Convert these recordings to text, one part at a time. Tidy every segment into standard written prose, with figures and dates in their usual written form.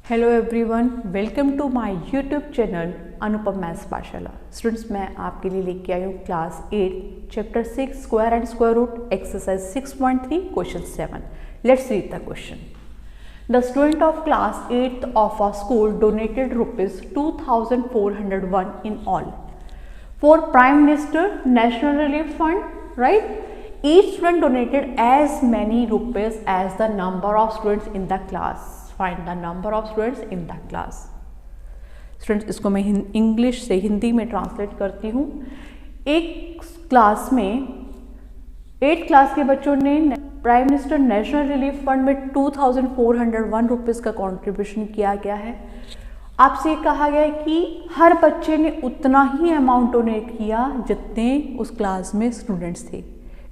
Hello everyone, welcome to my YouTube channel Anupam maths Pathshala. Students, मैं आपके लिए लेके आई हूँ class 8 chapter 6 square and square root exercise 6.3 question 7। Let's read the question. The student of class 8 of a school donated rupees 2401 in all for prime minister national relief fund, right? Each student donated as many rupees as the number of students in the class. Find the number of students in the class. Students, इसको मैं English से हिंदी में translate करती हूँ। एक class में 8 class के बच्चों ने prime minister national relief fund में 2401 रुपीज़ का कंट्रीब्यूशन किया गया है। आपसे कहा गया है कि हर बच्चे ने उतना ही अमाउंट डोनेट किया जितने उस क्लास में स्टूडेंट्स थे।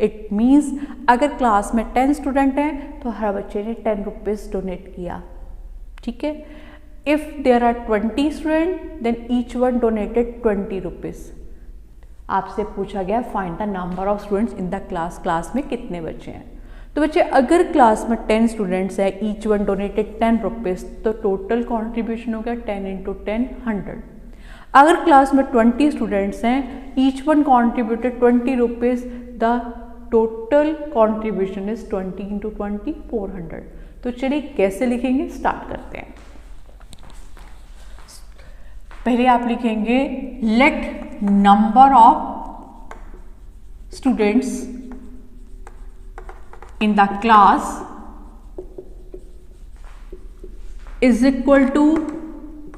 इट मीन्स अगर क्लास में 10 स्टूडेंट हैं तो हर बच्चे ने 10 रुपीज़ डोनेट किया, ठीक है। If there are 20 student then each one donated 20 rupees. आपसे पूछा गया find the number of students in the class. Class में कितने बच्चे हैं? तो बच्चे, अगर क्लास में 10 स्टूडेंट्स हैं, ईच वन डोनेटेड 10 रुपीज़, तो टोटल कॉन्ट्रीब्यूशन हो गया 10 × 10 100। अगर क्लास में 20 स्टूडेंट्स हैं, each one contributed 20 rupees, the total contribution is 20 × 20 400। तो चलिए कैसे लिखेंगे, स्टार्ट करते हैं। पहले आप लिखेंगे let number of students in the class is equal to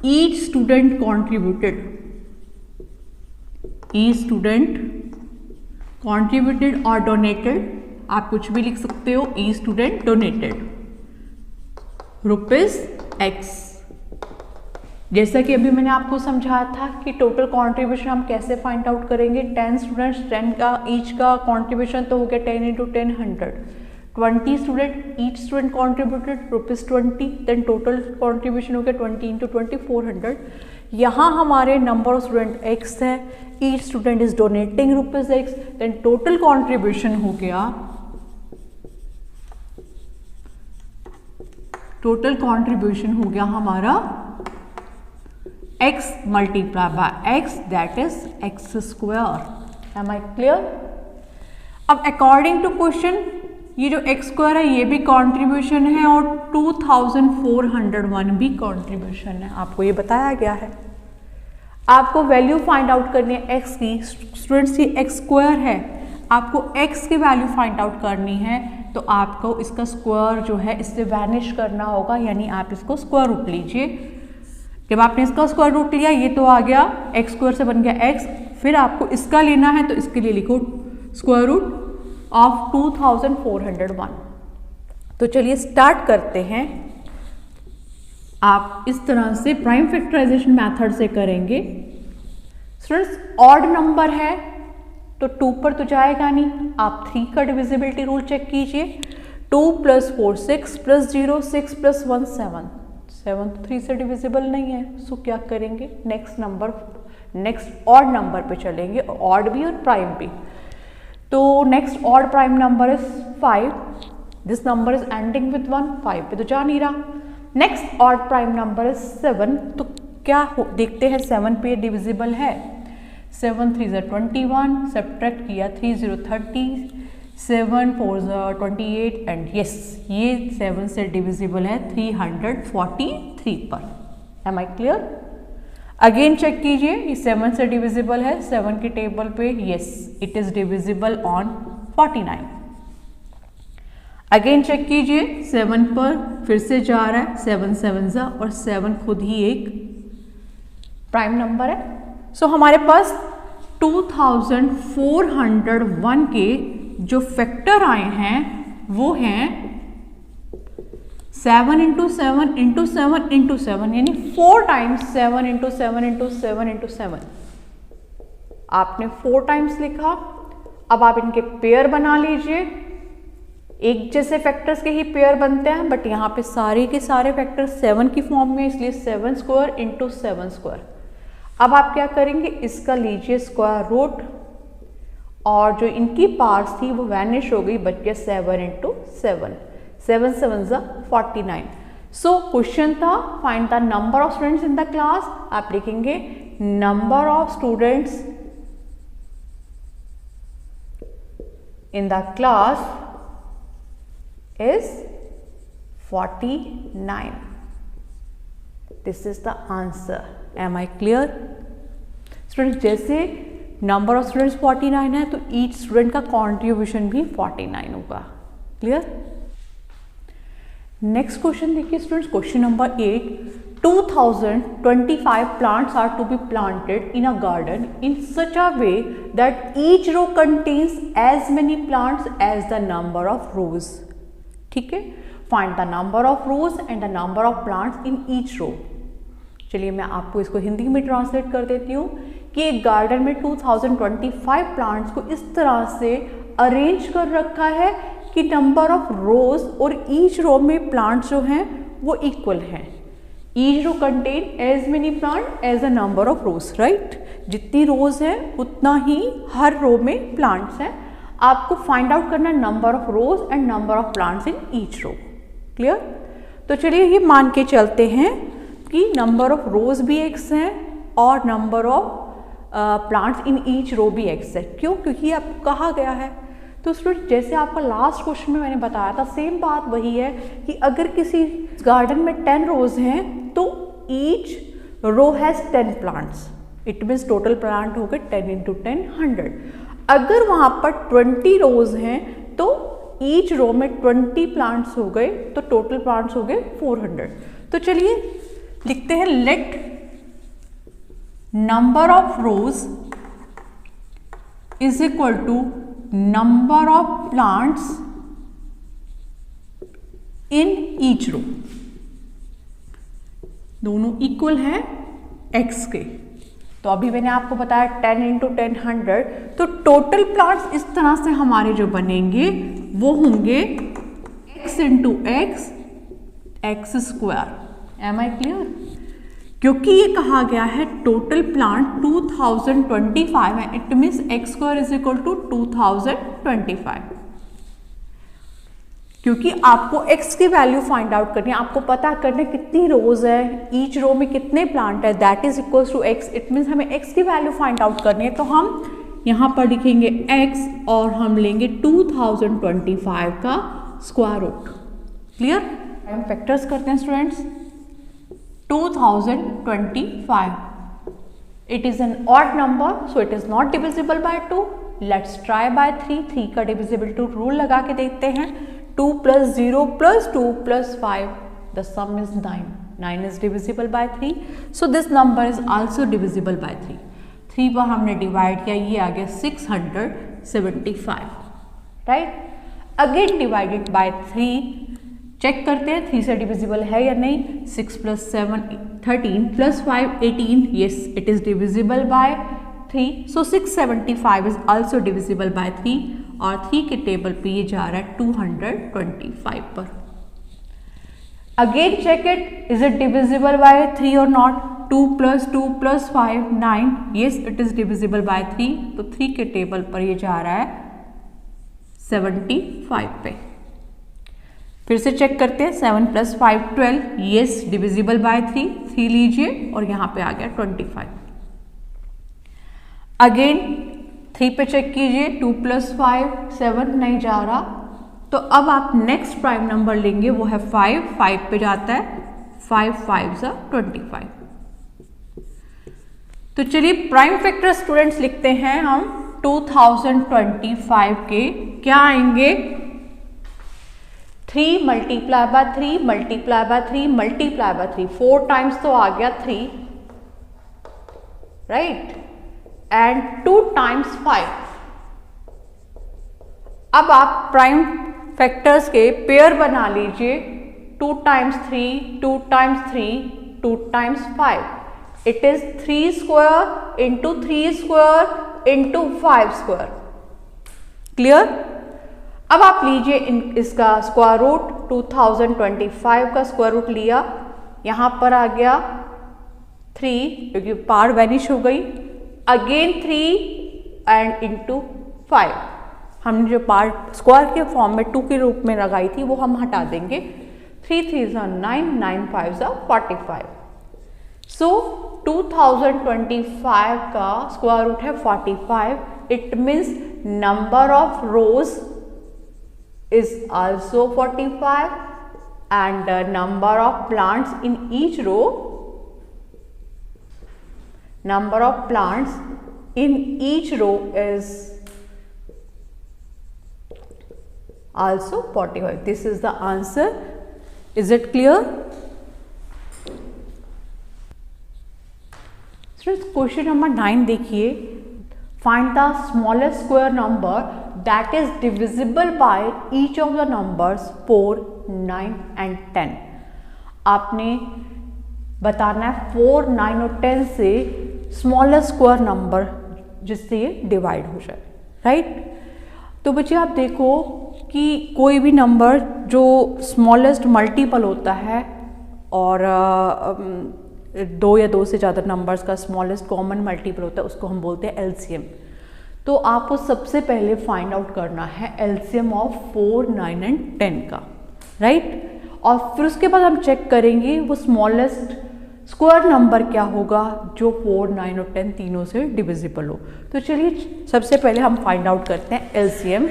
each student contributed. Each student contributed और डोनेटेड, आप कुछ भी लिख सकते हो। Each student donated rupees x. जैसा कि अभी मैंने आपको समझाया था कि टोटल कॉन्ट्रीब्यूशन हम कैसे फाइंड आउट करेंगे। 10 स्टूडेंट्स, 10 का ईच का कॉन्ट्रीब्यूशन तो हो गया 10 × 10 100। 20 student, each student contributed ₹20, then total contribution हो गया 20 × 20 400। यहाँ हमारे नंबर ऑफ स्टूडेंट एक्स है, each student is donating rupees x, then total contribution हो गया, टोटल कॉन्ट्रीब्यूशन हो गया हमारा x multiply by x, that is x²। Am I clear? अब अकॉर्डिंग टू क्वेश्चन ये जो x² है ये भी कंट्रीब्यूशन है और 2401 भी कंट्रीब्यूशन है। आपको ये बताया गया है। आपको वैल्यू फाइंड आउट करनी है x की। स्टूडेंट्स की x² है, आपको x की वैल्यू फाइंड आउट करनी है, तो आपको इसका स्क्वायर जो है इससे वैनिश करना होगा, यानी आप इसको स्क्वायर रूट लीजिए। जब आपने इसका स्क्वायर रूट लिया, ये तो आ गया x² से बन गया x, फिर आपको इसका लेना है तो इसके लिए लिखो स्क्वायर रूट ऑफ 2401। तो चलिए स्टार्ट करते हैं। आप इस तरह से प्राइम फैक्टराइजेशन मेथड से करेंगे। स्टूडेंट्स, ऑड नंबर है तो 2 पर तो जाएगा नहीं। आप 3 का डिविजिबिलिटी रूल चेक कीजिए। 2 + 4 6 + 0 6 + 1 7। 7 तो 3 से डिविजिबल नहीं है, सो क्या करेंगे, नेक्स्ट ऑड नंबर पे चलेंगे, ऑड भी और प्राइम भी। तो next odd prime number is 5। This number is ending with 1। 5 पे तो जा नहीं रहा। Next odd prime number is 7। तो क्या देखते हैं 7 पे डिविजिबल है। 7 3 × 21, सब्ट्रैक्ट किया 3 0 30, 7 4 28 एंड यस, ये 7 से डिविजिबल है 343 पर। Am I clear? Again check कीजिए, ये 7 से डिविजिबल है 7 की टेबल पे, yes it is divisible on 49। Again check कीजिए 7 पर फिर से जा रहा है, 7 7 और 7 खुद ही एक प्राइम नंबर है। सो हमारे पास 2401 के जो फैक्टर आए हैं वो हैं 7 × 7 × 7 × 7, यानी 4 टाइम्स 7 × 7 × 7 × 7। आपने 4 टाइम्स लिखा। अब आप इनके पेयर बना लीजिए। एक जैसे फैक्टर्स के ही पेयर बनते हैं, बट यहाँ पे सारे के सारे फैक्टर्स 7 की फॉर्म में, इसलिए 7² × 7²। अब आप क्या करेंगे, इसका लीजिए स्क्वायर रूट, और जो इनकी पार्ट्स थी वो वैनिश हो गई, बच गया 7 × 7। 7 7 49। सो क्वेश्चन था find the number of students in the class, आप लिखेंगे number of students in the class is 49. This is the answer. Am I clear? Students, जैसे नंबर ऑफ स्टूडेंट्स 49 है तो ईच स्टूडेंट का कॉन्ट्रीब्यूशन भी 49 होगा. Clear? Next question देखिए students, question number 8. 2025 plants are to be planted in a garden in such a way that each row contains as many plants as the number of rows. ठीक है, find the number of rows and the number of plants in each row. चलिए मैं आपको इसको हिंदी में translate कर देती हूँ कि एक गार्डन में 2025 प्लांट्स को इस तरह से अरेंज कर रखा है कि नंबर ऑफ रोज और ईच रो में प्लांट्स जो हैं वो इक्वल हैं. Each row contain as many plant as the number of rows, right. जितनी रोज है उतना ही हर रो में प्लांट्स हैं. आपको फाइंड आउट करना है number of rows and number of plants in each row. Clear? तो चलिए ये मान के चलते हैं कि नंबर ऑफ रोज भी एक्स हैं और number of plants in each row भी एक्स है. क्यों? क्योंकि आपको कहा गया है. तो स्टूडेंट जैसे आपका लास्ट क्वेश्चन में मैंने बताया था, सेम बात वही है कि अगर किसी गार्डन में 10 रोज हैं तो each row has 10 plants. It means total plant हो गए 10 इंटू 10 100. अगर वहां पर 20 रोज हैं तो ईच रो में 20 प्लांट्स हो गए तो टोटल प्लांट्स हो गए 400. तो चलिए लिखते हैं let number of rows is equal to number of plants in each row. दोनों इक्वल हैं x के. तो अभी मैंने आपको बताया 10 इंटू 10 100. तो टोटल प्लांट्स इस तरह से हमारे जो बनेंगे वो होंगे x into x x square. Am I clear? क्योंकि ये कहा गया है टोटल प्लांट 2025 है, it means x square is equal to 2025. क्योंकि आपको x की वैल्यू फाइंड आउट करनी है, आपको पता करना है कितनी रोज है, ईच रो में कितने प्लांट है, that is equals to x. It means हमें x की वैल्यू फाइंड आउट करनी है. तो हम यहाँ पर लिखेंगे x और हम लेंगे 2025 का स्क्वायर रूट. क्लियर? हम फैक्टर्स करते हैं students. 2025 it is an odd number so it is not divisible by 2. Let's try by 3. 3 का डिविजिबिलिटी रूल लगा के देखते हैं. 2 plus 0 plus 2 plus 5, the sum is 9. 9 is divisible by 3. So this number is also divisible by 3. 3 पर हमने divide किया, ये आ गया 675. Right? Again divided by 3. Check करते हैं 3 से डिविजिबल है या नहीं. 6 plus 7 13 plus 5 18. Yes, it is divisible by 3. So 675 is also divisible by 3. और 3 के टेबल पे ये जा रहा है 225 पर. Again check it, is it divisible by 3 or not. 2 plus 2 plus 5 9. Yes it is divisible by 3. तो 3 के टेबल पर ये जा रहा है 75 पे. फिर से चेक करते हैं. 7 plus 5 12. Yes divisible by 3. 3 लीजिए और यहाँ पे आ गया 25. अगेन 3 पे चेक कीजिए. 2 plus 5 7 नहीं जा रहा. तो अब आप नेक्स्ट प्राइम नंबर लेंगे, वो है 5. 5 पे जाता है. 5 5 25. तो चलिए प्राइम फैक्टर स्टूडेंट्स लिखते हैं हम 2025 के. क्या आएंगे? 3 multiply by 3 multiply by 3 multiply by 3. 4 times तो आ गया 3, राइट? And 2 times 5. अब आप प्राइम फैक्टर्स के पेयर बना लीजिए. 2 times 3 2 times 3 2 times 5. It is 3 square into 3 square into 5 square. Clear? अब आप लीजिए इसका स्क्वायर रूट. 2025 का स्क्वायर रूट लिया, यहां पर आ गया 3 क्योंकि पार वैनिश हो गई. Again 3 and into 5. हमने जो पार्ट स्क्वायर के फॉर्म में 2 के रूप में लगाई थी वो हम हटा देंगे. 3 3s are 9, 9 5s are 45. So 2025 का स्क्वायर रूट है 45. It means number of rows is also 45 and the number of plants in each row, number of plants in each row is also 45. This is the answer. Is it clear? Question number 9 देखिए. Find the smallest square number that is divisible by each of the numbers 4, 9 and 10. आपने बताना है 4, 9 और 10 से smallest square number जिससे ये divide हो जाए, राइट. तो बच्चे आप देखो कि कोई भी नंबर जो स्मॉलेस्ट मल्टीपल होता है और 2 या 2 से ज़्यादा नंबर्स का स्मॉलेस्ट कॉमन मल्टीपल होता है उसको हम बोलते हैं एलसीएम. तो आपको सबसे पहले फाइंड आउट करना है एलसीएम ऑफ 4, 9 एंड 10 का, राइट. और फिर उसके बाद हम चेक करेंगे वो स्मॉलेस्ट स्क्वायर नंबर क्या होगा जो 4, 9 और 10 तीनों से डिविजिबल हो. तो चलिए सबसे पहले हम फाइंड आउट करते हैं LCM.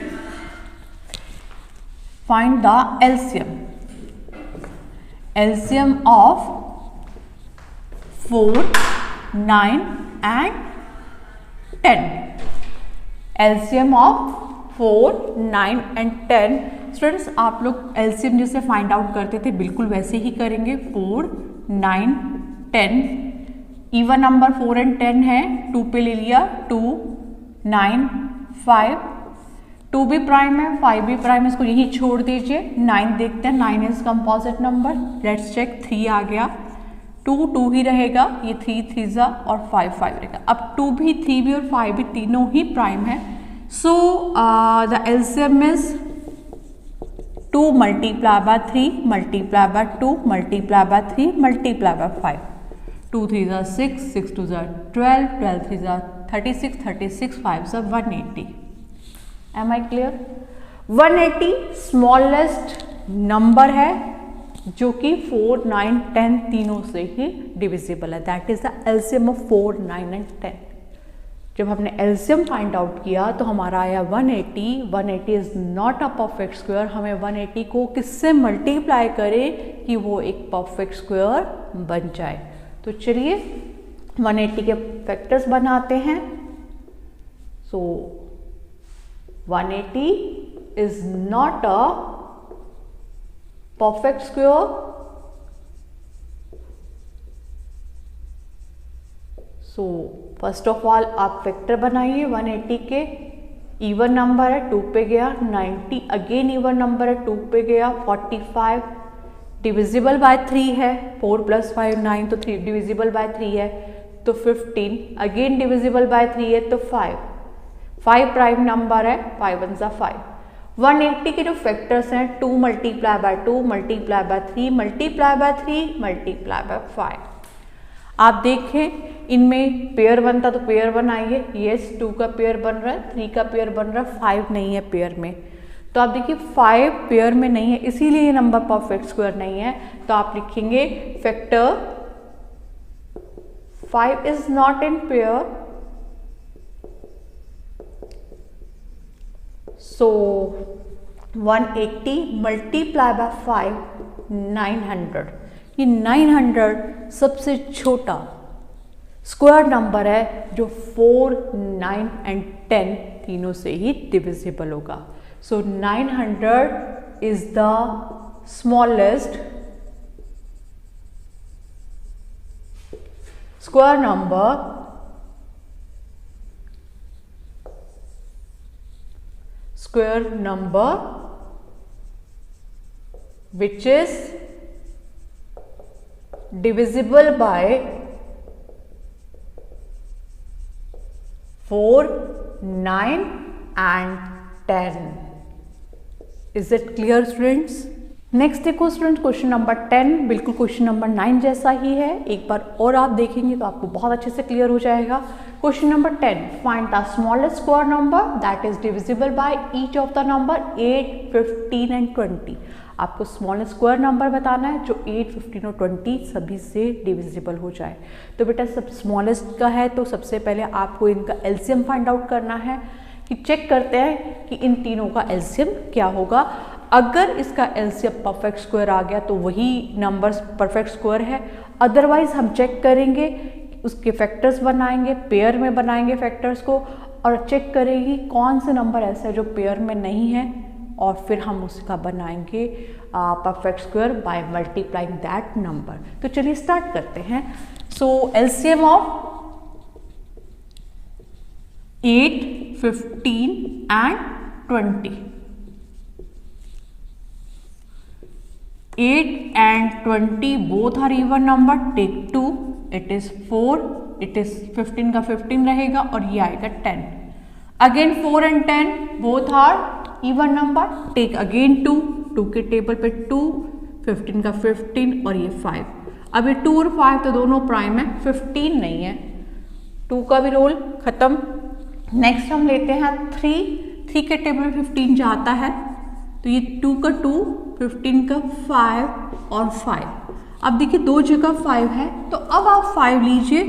Find the LCM. LCM of 4, 9 and 10. LCM of 4, 9 and 10. Students आप लोग LCM जैसे फाइंड आउट करते थे बिल्कुल वैसे ही करेंगे. 4, 9, 10. इवन नंबर 4 and 10 है, 2 पे ले लिया. 2, 9, 5. 2 भी प्राइम है, 5 भी प्राइम है, इसको यही छोड़ दीजिए. 9 देखते हैं. 9 is composite number. Let's check. 3 आ गया. 2, 2 ही रहेगा. ये 3, 3 और 5, 5 रहेगा. अब 2 भी, 3 भी और 5 भी तीनों ही प्राइम है. So the LCM is 2 multiply by 3 multiply by 2 multiply by 3 multiply by 5. 2 3s are 6, 6 2s are 12, 12 3s are 36, 36 5s are 180. Am I clear? 180 smallest number है जो कि 4, 9, 10 तीनों से ही डिविजिबल है. That is the LCM of 4, 9 and 10. जब हमने LCM find out किया तो हमारा आया 180. 180 is not a perfect square. हमें 180 को किससे मल्टीप्लाई करें कि वो एक परफेक्ट स्क्वायर बन जाए. तो चलिए 180 के फैक्टर्स बनाते हैं. सो 180 is not a perfect square. So first of all आप फैक्टर बनाइए 180 के. इवन नंबर है 2 पे गया. 90 अगेन इवन नंबर है 2 पे गया. 45 डिविजिबल बाय 3 है. 4 + 5 9 तो 3 डिविजिबल बाय 3 है तो 15 अगेन डिविजिबल बाय 3 है तो 5 प्राइम नंबर है. 5 1s are 5. 180 के जो फैक्टर्स हैं 2 multiply by 2 multiply by 3 multiply by 3 multiply by 5. आप देखें इनमें पेयर बनता तो पेयर बनाइए. यस 2 का पेयर बन रहा है, 3 का पेयर बन रहा है, 5 नहीं है पेयर में. तो आप देखिए 5 पेयर में नहीं है इसीलिए ये नंबर परफेक्ट स्क्वायर नहीं है. तो आप लिखेंगे factor 5 is not in pair. So 180 multiply by 5 900. ये 900 सबसे छोटा स्क्वायर नंबर है जो 4, 9 एंड 10 तीनों से ही डिविजिबल होगा. सो 900 is the smallest square number which is divisible by 4, 9 and 10. Is it clear students? Next देखो स्टूडेंट क्वेश्चन नंबर 10 बिल्कुल क्वेश्चन नंबर 9 जैसा ही है. एक बार और आप देखेंगे तो आपको बहुत अच्छे से क्लियर हो जाएगा. Question number 10 find the smallest square number that is divisible by each of the number 8, 15 and 20. आपको स्मॉलेस्ट स्क्वायर नंबर बताना है जो 8, 15 और 20 सभी से डिविजिबल हो जाए। तो बेटा सब स्मॉलेस्ट का है तो सबसे पहले आपको इनका एलसीएम फाइंड आउट करना है कि चेक करते हैं कि इन तीनों का एलसीएम क्या होगा। अगर इसका एलसीएम परफेक्ट स्क्वायर आ गया तो वही नंबर परफेक्ट स्क्वायर है, अदरवाइज हम चेक करेंगे, उसके फैक्टर्स बनाएंगे, पेयर में बनाएंगे फैक्टर्स को और चेक करेंगे कौन से नंबर ऐसा है जो पेयर में नहीं है और फिर हम उसका बनाएंगे perfect square by multiplying that number. तो चलिए स्टार्ट करते हैं। सो LCM of 8, 15 and 20. 8 and 20 both are even number, take 2, it is 4, it is 15 का 15 रहेगा और ये आएगा 10. Again 4 and 10 both are even number, take again 2, 2 के टेबल पे 2, 15 का 15 और ये 5. अब ये 2 और 5 तो दोनों प्राइम है, 15 नहीं है, 2 का भी रोल खत्म। नेक्स्ट हम लेते हैं 3 के टेबल में 15 जाता है तो ये 2 का 2, 15 का 5 और 5। अब देखिए दो जगह 5 है तो अब आप 5 लीजिए,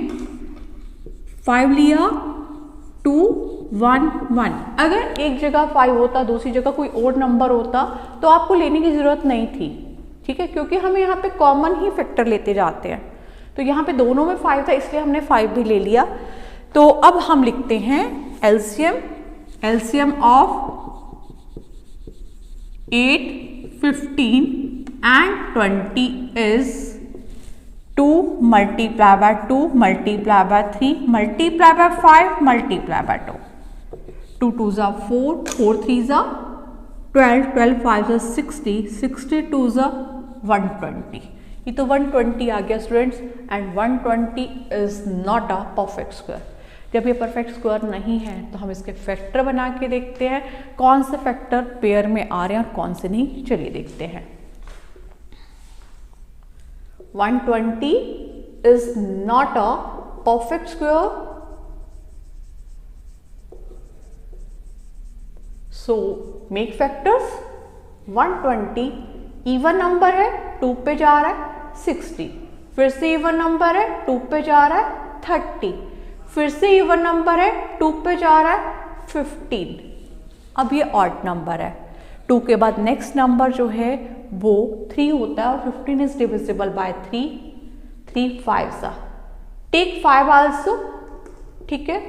5 लिया, 2, 1, 1। अगर एक जगह 5 होता दूसरी जगह कोई और नंबर होता तो आपको लेने की ज़रूरत नहीं थी, ठीक है, क्योंकि हम यहाँ पे कॉमन ही फैक्टर लेते जाते हैं। तो यहाँ पे दोनों में 5 था इसलिए हमने 5 भी ले लिया। तो अब हम लिखते हैं LCM of 8, 15 and 20 is 2 multiplied by 2 multiplied by 3 multiplied by 5 multiplied by 2. 2 2s are 4, 4 3s are 12, 12 5s are 60, 60 2s are 120. ये तो 120 आ गया students and 120 is not a perfect square. जब ये परफेक्ट स्क्वायर नहीं है तो हम इसके फैक्टर बना के देखते हैं कौन से फैक्टर पेयर में आ रहे हैं और कौन से नहीं। चलिए देखते हैं। 120 is not a perfect square, so make factors. 120 even number है, 2 पे जा रहा है 60, फिर से इवन नंबर है 2 पे जा रहा है 30, फिर से इवन नंबर है 2 पे जा रहा है 15। अब ये ऑड नंबर है, 2 के बाद नेक्स्ट नंबर जो है वो 3 होता है और 15 इज डिविजिबल बाय 3, 3 5 सा, टेक 5 आल्सो, ठीक है।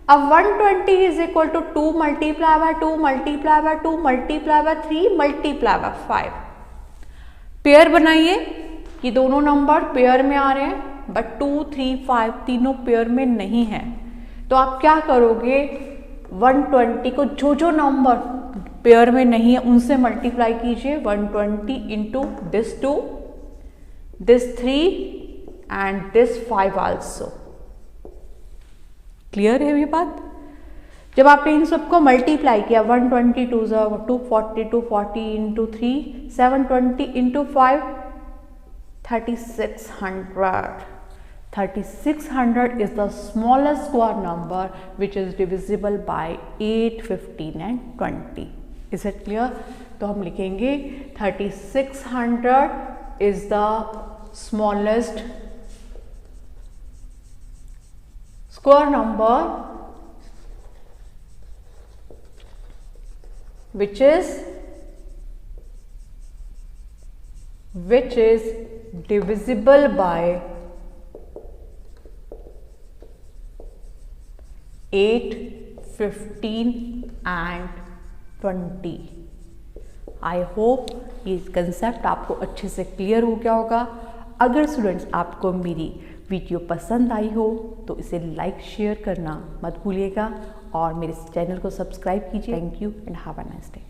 अब 120 is equal to 2 multiply by 2 multiply by 2 multiply by 3 multiply by 5। Pair बनाइए, ये दोनों नंबर पेयर में आ रहे हैं बट 2, 3, 5 तीनों पेयर में नहीं है। तो आप क्या करोगे, 120 को जो जो नंबर पेयर में नहीं है उनसे मल्टीप्लाई कीजिए। 120 into this 2, this 3 and this 5 also. Clear है ये बात? जब आपने इन सबको मल्टीप्लाई किया 120 240, 240 into 3 720 into 5 3600. 3600 is the smallest square number which is divisible by 8, 15 and 20. Is it clear? तो हम लिखेंगे 3600 is the smallest square number which is divisible by 8, 15 and 20. I hope ये कंसेप्ट आपको अच्छे से क्लियर हो गया होगा। अगर स्टूडेंट्स आपको मेरी वीडियो पसंद आई हो तो इसे लाइक शेयर करना मत भूलिएगा और मेरे चैनल को सब्सक्राइब कीजिए। Thank you and have a nice day.